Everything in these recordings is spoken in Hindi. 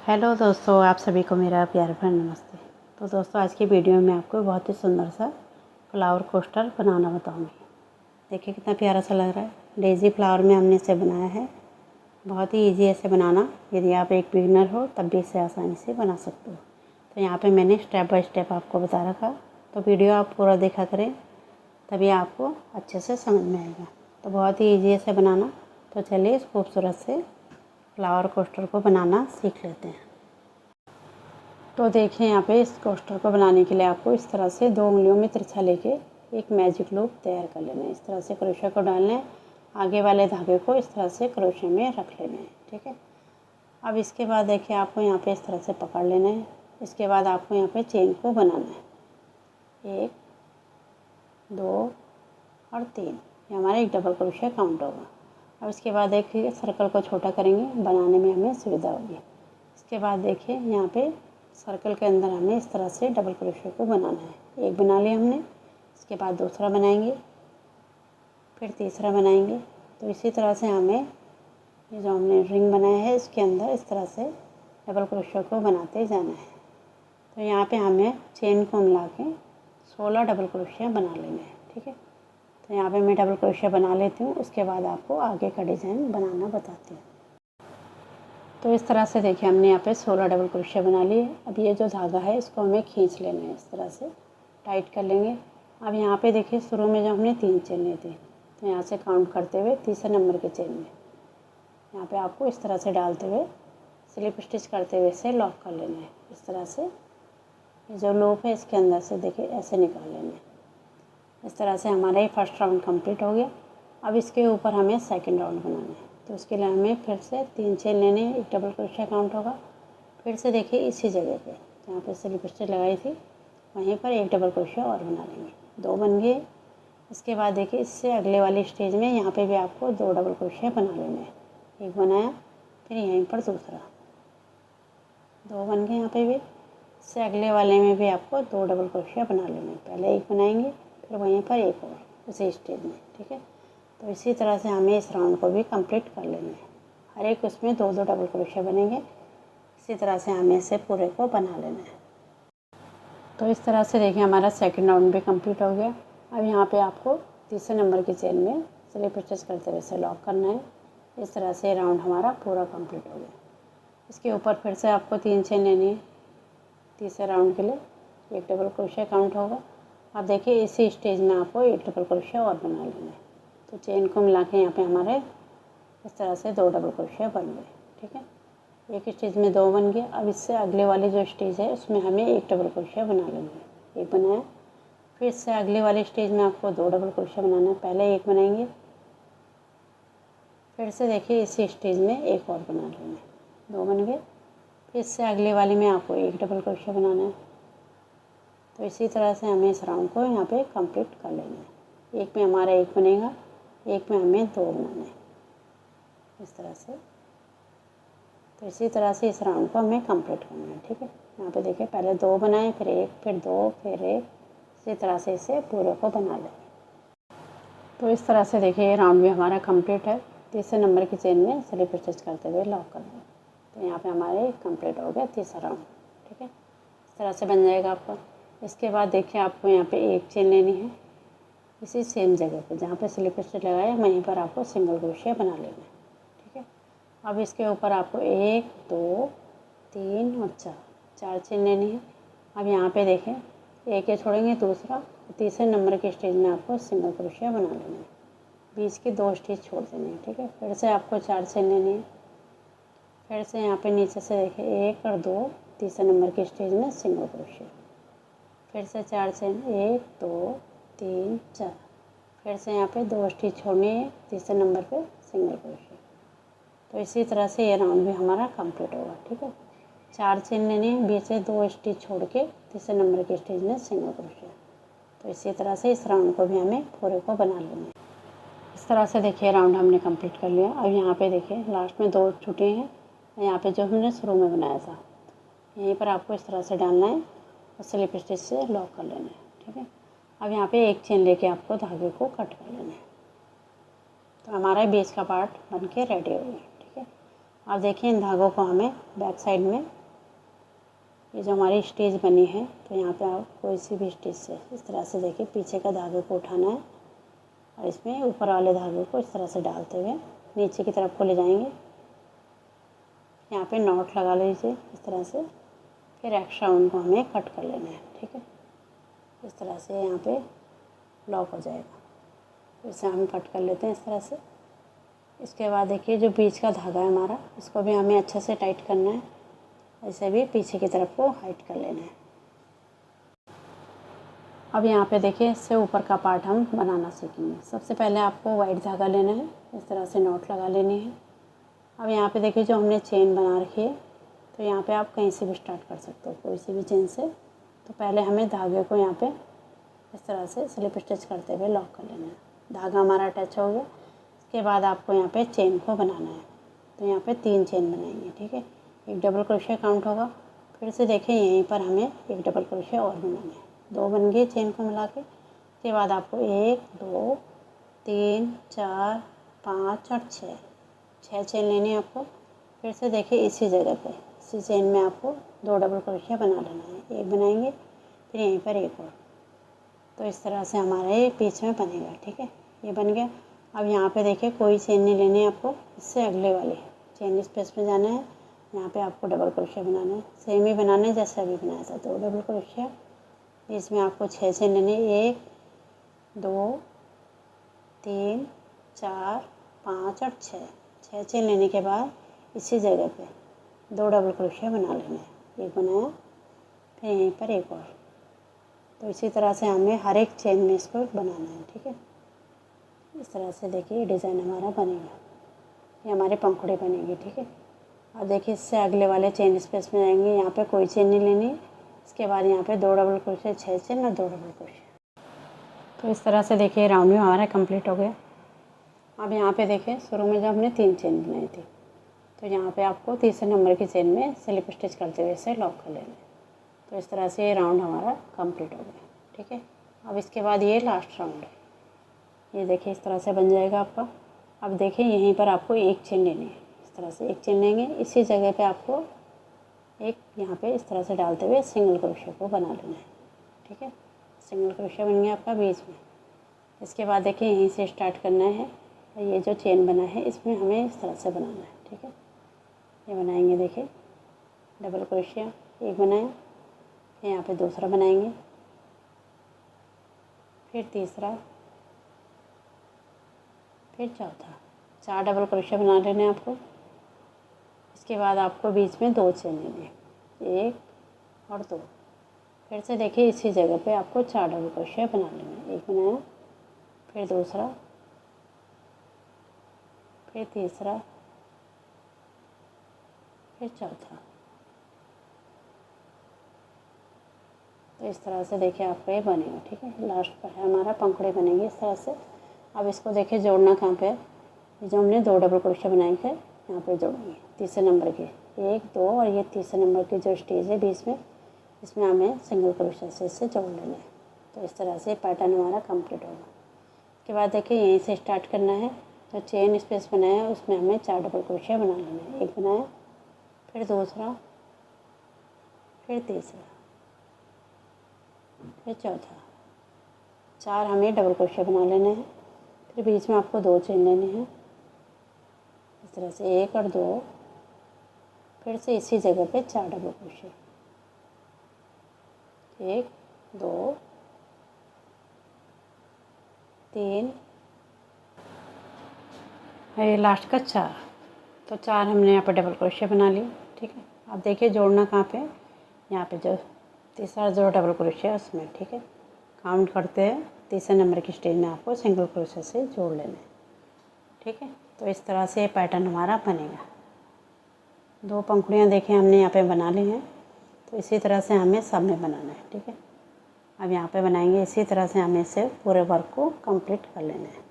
हेलो दोस्तों, आप सभी को मेरा प्यार भरा नमस्ते। तो दोस्तों, आज की वीडियो में आपको बहुत ही सुंदर सा फ्लावर कोस्टर बनाना बताऊंगी। देखिए कितना प्यारा सा लग रहा है। डेज़ी फ्लावर में हमने इसे बनाया है। बहुत ही इजी है इसे बनाना। यदि आप एक बिगिनर हो तब भी इसे आसानी से बना सकते हो। तो यहाँ पे मैंने स्टेप बाय स्टेप आपको बता रखा, तो वीडियो आप पूरा देखा करें, तभी आपको अच्छे से समझ में आएगा। तो बहुत ही ईजी है इसे बनाना। तो चलिए इस खूबसूरत से फ्लावर कोस्टर को बनाना सीख लेते हैं। तो देखिए यहाँ पे इस कोस्टर को बनाने के लिए आपको इस तरह से 2 उंगलियों में तिरछा लेके एक मैजिक लूप तैयार कर लेना है। इस तरह से क्रोशे को डालना है, आगे वाले धागे को इस तरह से क्रोशे में रख लेना है। ठीक है। अब इसके बाद देखिए आपको यहाँ पे इस तरह से पकड़ लेना है। इसके बाद आपको यहाँ पे चेन को बनाना है। 1 2 और 3, ये हमारा एक डबल क्रोशे काउंट होगा। अब इसके बाद देखिए सर्कल को छोटा करेंगे, बनाने में हमें सुविधा होगी। इसके बाद देखिए यहाँ पे सर्कल के अंदर हमें इस तरह से डबल क्रोशे को बनाना है। एक बना लिया हमने, इसके बाद दूसरा बनाएंगे, फिर तीसरा बनाएंगे। तो इसी तरह से हमें ये जो हमने रिंग बनाया है इसके अंदर इस तरह से डबल क्रोशे को बनाते जाना है। तो यहाँ पे हमें चेन को मिला के 16 डबल क्रोशे बना लेने हैं। ठीक है। तो यहाँ पे मैं डबल क्रोशे बना लेती हूँ, उसके बाद आपको आगे का डिज़ाइन बनाना बताती हूँ। तो इस तरह से देखिए हमने यहाँ पे 16 डबल क्रोशे बना लिए। अब ये जो धागा है इसको हमें खींच लेना है, इस तरह से टाइट कर लेंगे। अब यहाँ पे देखिए शुरू में जो हमने 3 चेन लिए थे, तो यहाँ से काउंट करते हुए तीसरे नंबर के चेन में यहाँ पे आपको इस तरह से डालते हुए स्लिप स्टिच करते हुए इसे लॉक कर लेना है। इस तरह से ये जो लूप है इसके अंदर से देखिए ऐसे निकाल लेना है। इस तरह से हमारा ये फर्स्ट राउंड कंप्लीट हो गया। अब इसके ऊपर हमें सेकंड राउंड बनाना है। तो उसके लिए हमें फिर से 3 चेन लेने हैं, एक डबल क्रोशे काउंट होगा। फिर से देखिए इसी जगह पे जहाँ पे स्लिप स्टिच लगाई थी वहीं पर एक डबल क्रोशे और बना लेंगे। 2 बन गए। इसके बाद देखिए इससे अगले वाली स्टेज में यहाँ पे भी आपको 2 डबल क्रोशे बना लेने हैं। एक बनाया, फिर यहीं पर दूसरा, 2 बन गए। यहाँ पे भी इससे अगले वाले में भी आपको 2 डबल क्रोशे बना लेने हैं। पहले एक बनाएंगे, फिर वहीं पर एक और उसी स्टेज में। ठीक है। तो इसी तरह से हमें इस राउंड को भी कंप्लीट कर लेना है। हर एक उसमें 2-2 डबल क्रोशे बनेंगे। इसी तरह से हमें इसे पूरे को बना लेना है। तो इस तरह से देखिए हमारा सेकंड राउंड भी कंप्लीट हो गया। अब यहाँ पे आपको तीसरे नंबर की चेन में स्लिप स्टिच करते हुए इसे लॉक करना है। इस तरह से राउंड हमारा पूरा कंप्लीट हो गया। इसके ऊपर फिर से आपको 3 चेन लेनी है तीसरे राउंड के लिए, एक डबल क्रोशे काउंट होगा। अब देखिए इसी स्टेज में आपको एक डबल क्रोशे और बना लेना है। तो चेन को मिला के यहाँ पे हमारे इस तरह से 2 डबल क्रोशे बन गए। ठीक है। एक स्टेज में 2 बन गए। अब इससे अगले वाली जो स्टेज है उसमें हमें एक डबल क्रोशे बना लेंगे। एक बनाया, फिर इससे अगले वाले स्टेज में आपको 2 डबल क्रोशे बनाना है। पहले एक बनाएंगे, फिर से देखिए इसी स्टेज में एक और बना लेना है। 2 बन गए। फिर इससे अगले वाले में आपको एक डबल क्रोशे बनाना है। तो इसी तरह से हमें इस राउंड को यहाँ पे कंप्लीट कर लेना है। एक में हमारा एक बनेगा, एक में हमें 2 बनाना है इस तरह से। तो इसी तरह से इस राउंड को हमें कंप्लीट करना है। ठीक है। यहाँ पे देखिए पहले 2 बनाए, फिर एक, फिर 2, फिर एक। इसी तरह से इसे पूरे को बना लें। तो इस तरह से देखिए ये राउंड भी हमारा कंप्लीट है। तीसरे नंबर की चेन में स्लिप स्टिच करते हुए लॉक कर दें। तो यहाँ पे हमारे कंप्लीट हो गया तीसरा राउंड। ठीक है। इस तरह से बन जाएगा आपका। इसके बाद देखिए आपको यहाँ पे एक चेन लेनी है, इसी सेम जगह पे जहाँ पे स्लिप स्टिच लगाया वहीं पर आपको सिंगल क्रोशे बना लेना है। ठीक है। अब इसके ऊपर आपको 1 2 3 और 4 चेन लेनी है। अब यहाँ पे देखें एक ये छोड़ेंगे, दूसरा तीसरे नंबर के स्टेज में आपको सिंगल क्रोशे बना लेना है। बीच के 2 स्टिच छोड़ देने हैं। ठीक है। फिर से आपको 4 चेन लेनी है। फिर से यहाँ पे नीचे से देखिए 1 और 2 तीसरे नंबर के स्टेज में सिंगल क्रोशे। फिर से 4 चेन, 1 2 3 4। फिर से यहाँ पे 2 स्टिच छोड़नी है, तीसरे नंबर पे सिंगल क्रोशे। तो इसी तरह से ये राउंड भी हमारा कंप्लीट होगा। ठीक है। 4 चेन लेनी है, बीच से 2 स्टिच छोड़ के तीसरे नंबर के स्टिच में सिंगल क्रोशे। तो इसी तरह से इस राउंड को भी हमें पूरे को बना लेना है। इस तरह से देखिए राउंड हमने कंप्लीट कर लिया। अब यहाँ पे देखिए लास्ट में 2 छुट्टी हैं, यहाँ पे जो हमने शुरू में बनाया था यहीं पर आपको इस तरह से डालना है और स्लिप स्टिच से लॉक कर लेना है। ठीक है। अब यहाँ पे एक चेन लेके आपको धागे को कट कर लेना है। तो हमारा बेस का पार्ट बन के रेडी हो गया। ठीक है। अब देखिए इन धागों को हमें बैक साइड में, ये जो हमारी स्टिच बनी है, तो यहाँ पे आप कोई सी भी स्टिच से इस तरह से देखिए पीछे का धागे को उठाना है और इसमें ऊपर वाले धागे को इस तरह से डालते हुए नीचे की तरफ को ले जाएंगे। यहाँ पे नॉट लगा लीजिए इस तरह से। फिर एक्स्ट्रा उनको हमें कट कर लेना है, ठीक है। इस तरह से यहाँ पे लॉक हो जाएगा, तो इसे हम कट कर लेते हैं इस तरह से। इसके बाद देखिए जो बीच का धागा है हमारा, इसको भी हमें अच्छे से टाइट करना है। इसे भी पीछे की तरफ को हाइट कर लेना है। अब यहाँ पे देखिए इससे ऊपर का पार्ट हम बनाना सीखेंगे। सबसे पहले आपको वाइट धागा लेना है, इस तरह से नॉट लगा लेनी है। अब यहाँ पे देखिए जो हमने चेन बना रखी है, तो यहाँ पे आप कहीं से भी स्टार्ट कर सकते हो, कोई सी भी चेन से। तो पहले हमें धागे को यहाँ पे इस तरह से स्लिप स्टिच करते हुए लॉक कर लेना है। धागा हमारा अटैच हो गया। इसके बाद आपको यहाँ पे चेन को बनाना है। तो यहाँ पे 3 चेन बनाएंगे, ठीक है। एक डबल क्रोशिया काउंट होगा। फिर से देखें यहीं पर हमें एक डबल क्रोशिया और बनाना है। 2 बन गए चेन को मिला के। इसके बाद आपको 1 2 3 4 5 और 6 चेन लेनी है आपको। फिर से देखिए इसी जगह पे, इसी चेन में आपको 2 डबल क्रोशिया बना लेना है। एक बनाएंगे, फिर यहीं पर एक और। तो इस तरह से हमारा ये पीछे में बनेगा, ठीक है। ये बन गया। अब यहाँ पे देखिए कोई चेन नहीं लेनी है आपको, इससे अगले वाले चेन स्पेस में जाना है। यहाँ पे आपको डबल क्रोशिया बनाना है, सेम ही बनाना है जैसे अभी बनाया था। 2 डबल क्रोशिया, इसमें आपको 6 चेन लेने, 1 2 3 4 5 और 6 चेन लेने के बाद इसी जगह पे 2 डबल क्रोशिया बना लेना है। एक बनाया, फिर यहीं पर एक और। तो इसी तरह से हमें हर एक चेन में इसको बनाना है, ठीक है। इस तरह से देखिए डिज़ाइन हमारा बनेगा। ये हमारे पंखुड़े बनेंगे, ठीक है। अब देखिए इससे अगले वाले चेन स्पेस में जाएंगे। यहाँ पे कोई चेन नहीं लेनी। इसके बाद यहाँ पे 2 डबल क्रोशिया, 6 चेन और 2 डबल क्रोशिया। तो इस तरह से देखिए राउंड में हमारा कंप्लीट हो गया। अब यहाँ पे देखिए शुरू में जब हमने 3 चेन बनाई थी, तो यहाँ पे आपको तीसरे नंबर की चेन में स्लिप स्टिच करते हुए इसे लॉक कर लेना है। तो इस तरह से ये राउंड हमारा कंप्लीट हो गया, ठीक है। अब इसके बाद ये लास्ट राउंड है। ये देखिए इस तरह से बन जाएगा आपका। अब देखिए यहीं पर आपको एक चेन लेनी है। इस तरह से एक चेन लेंगे, इसी जगह पे आपको एक यहाँ पे इस तरह से डालते हुए सिंगल क्रोशिया को बना लेना है, ठीक है। सिंगल क्रोशिया बन गया आपका बीच में। इसके बाद देखिए यहीं से स्टार्ट करना है। ये जो चेन बना है इसमें हमें इस तरह से बनाना है, ठीक है। ये बनाएंगे, देखिए डबल क्रोशिया एक बनाया, फिर यहाँ पे दूसरा बनाएंगे, फिर तीसरा, फिर चौथा। 4 डबल क्रोशिया बना लेने हैं आपको। इसके बाद आपको बीच में 2 चेन लेने हैं, 1 और 2। फिर से देखिए इसी जगह पे आपको 4 डबल क्रोशिया बना लेना है। एक बनाया, फिर दूसरा, फिर तीसरा, फिर चौथा। तो इस तरह से देखिए आपका ये बनेगा, ठीक है। लास्ट पर है हमारा पंखुड़े बनेंगे इस तरह से। अब इसको देखिए जोड़ना कहाँ पे है। जो हमने 2 डबल क्रोशिया बनाए थे यहाँ पे जोड़ेंगे तीसरे नंबर के, 1 2 और ये तीसरे नंबर की जो स्टेज है बीच में, इसमें हमें सिंगल क्रोशिया से इससे जोड़ लेना है। तो इस तरह से पैटर्न हमारा कंप्लीट होगा। उसके बाद देखिए यहीं से स्टार्ट करना है। जो चेन स्पेस बनाया है उसमें हमें 4 डबल क्रोशिया बना लेना है। एक बनाया, फिर दूसरा, फिर तीसरा, फिर चौथा। 4 हमें डबल क्रोशिया बना लेने हैं। फिर बीच में आपको 2 चेन लेने हैं, इस तरह से 1 और 2। फिर से इसी जगह पे 4 डबल क्रोशिया, 1 2 3, ये लास्ट का 4। तो 4 हमने यहाँ पर डबल क्रोशिया बना लिया, ठीक है। अब देखिए जोड़ना कहाँ पे, यहाँ पे जो तीसरा जो डबल क्रोशिया उसमें, ठीक है। काउंट करते हैं, तीसरे नंबर की स्टेज में आपको सिंगल क्रोशिया से जोड़ लेना है, ठीक है। तो इस तरह से पैटर्न हमारा बनेगा। 2 पंखुड़ियाँ देखें हमने यहाँ पे बना ली हैं। तो इसी तरह से हमें सब में बनाना है, ठीक है। अब यहाँ पे बनाएंगे, इसी तरह से हमें इसे पूरे वर्क को कंप्लीट कर लेना है।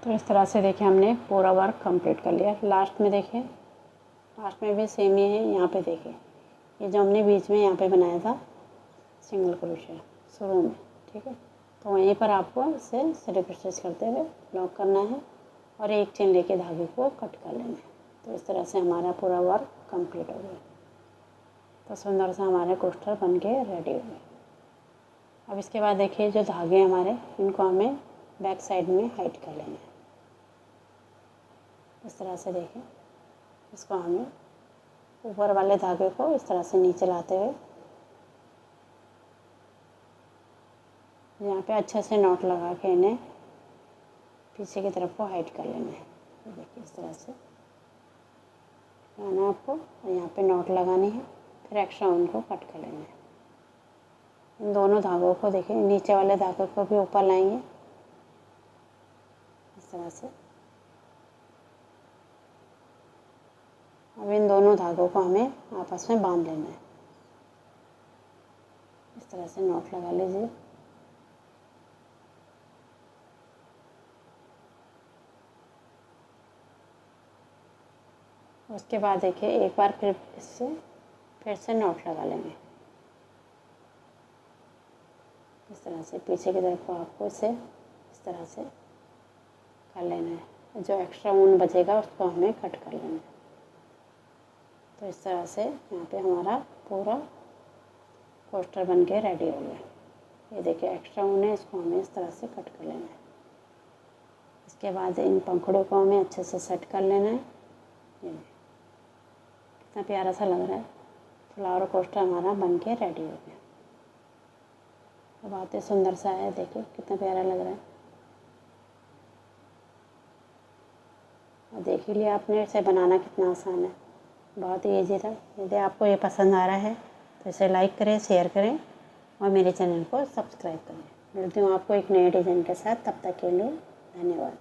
तो इस तरह से देखिए हमने पूरा वर्क कंप्लीट कर लिया। लास्ट में देखिए, लास्ट में भी सेम ही है। यहाँ पे देखिए ये जो हमने बीच में यहाँ पे बनाया था सिंगल क्रोशिया शुरू में, ठीक है। तो वहीं पर आपको इसे स्लिप स्टिच करते हुए लॉक करना है। और एक चेन लेके धागे को कट कर लेना है। तो इस तरह से हमारा पूरा वर्क कंप्लीट हो गया। तो सुंदर सा हमारे कोस्टर बन के रेडी हो गए। अब इसके बाद देखिए जो धागे हमारे, इनको हमें बैक साइड में हाइड कर लेना है। इस तरह से देखिए, इसको हमें ऊपर वाले धागे को इस तरह से नीचे लाते हुए यहाँ पे अच्छे से नॉट लगा के इन्हें पीछे की तरफ को हाइड कर लेना है। तो देखिए इस तरह से लगाना है आपको, और यहाँ पे नॉट लगानी है, फिर एक्स्ट्रा ऊन को कट कर लेना है। इन दोनों धागों को देखिए, नीचे वाले धागे को भी ऊपर लाएंगे इस तरह से। अब इन दोनों धागों को हमें आपस में बांध लेना है। इस तरह से नॉट लगा लीजिए। उसके बाद देखिए एक बार फिर इससे फिर से नॉट लगा लेंगे इस तरह से। पीछे की तरफ को आपको इसे इस तरह से कर लेना है। जो एक्स्ट्रा ऊन बचेगा उसको हमें कट कर लेना है। तो इस तरह से यहाँ पे हमारा पूरा कोस्टर बन के रेडी हो गया। ये देखिए एक्स्ट्रा ऊन है, इसको हमें इस तरह से कट कर लेना है। इसके बाद इन पंखुड़ियों को हमें अच्छे से सेट कर लेना है। ये कितना प्यारा सा लग रहा है। फ्लावर कोस्टर हमारा बन के रेडी हो गया। बहुत ही सुंदर सा है, देखिए कितना प्यारा लग रहा है। और देख ही लिया आपने, इसे बनाना कितना आसान है, बहुत ही ईजी था। यदि आपको ये पसंद आ रहा है तो इसे लाइक करें, शेयर करें और मेरे चैनल को सब्सक्राइब करें। मिलती हूँ आपको एक नए डिज़ाइन के साथ। तब तक के लिए धन्यवाद।